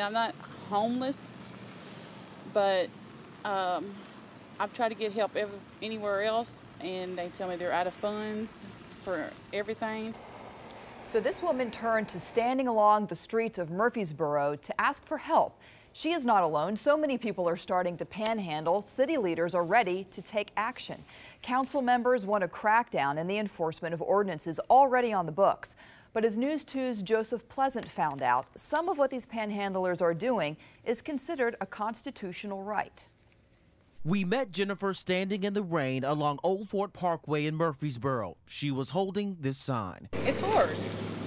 I'm not homeless, but I've tried to get help anywhere else, and they tell me they're out of funds for everything. So this woman turned to standing along the streets of Murfreesboro to ask for help. She is not alone. So many people are starting to panhandle. City leaders are ready to take action. Council members want a crackdown in the enforcement of ordinances already on the books. But as News 2's Joseph Pleasant found out, some of what these panhandlers are doing is considered a constitutional right. We met Jennifer standing in the rain along Old Fort Parkway in Murfreesboro. She was holding this sign. It's hard.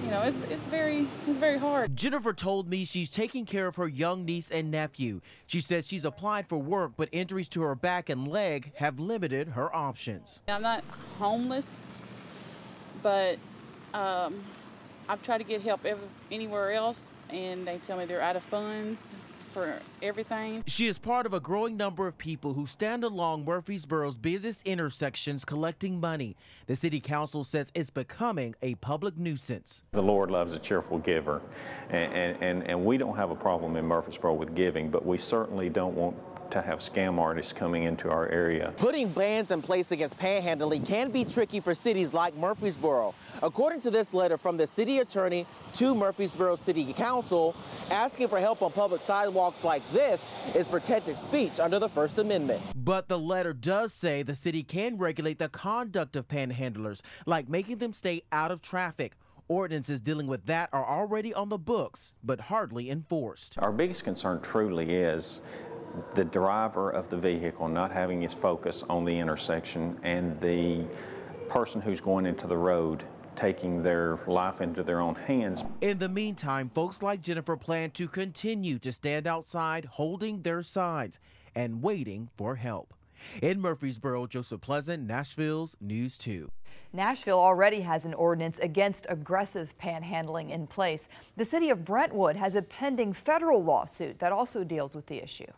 You know, it's very hard. Jennifer told me she's taking care of her young niece and nephew. She says she's applied for work, but injuries to her back and leg have limited her options. I'm not homeless, but I've tried to get help anywhere else, and they tell me they're out of funds for everything. She is part of a growing number of people who stand along Murfreesboro's busiest intersections collecting money. The city council says it's becoming a public nuisance. The Lord loves a cheerful giver, and we don't have a problem in Murfreesboro with giving, but we certainly don't want to have scam artists coming into our area. Putting bans in place against panhandling can be tricky for cities like Murfreesboro. According to this letter from the city attorney to Murfreesboro City Council, asking for help on public sidewalks like this is protected speech under the First Amendment. But the letter does say the city can regulate the conduct of panhandlers, like making them stay out of traffic. Ordinances dealing with that are already on the books, but hardly enforced. Our biggest concern truly is the driver of the vehicle not having his focus on the intersection and the person who's going into the road taking their life into their own hands. In the meantime, folks like Jennifer plan to continue to stand outside holding their signs and waiting for help. In Murfreesboro, Joseph Pleasant, Nashville's News 2. Nashville already has an ordinance against aggressive panhandling in place. The city of Brentwood has a pending federal lawsuit that also deals with the issue.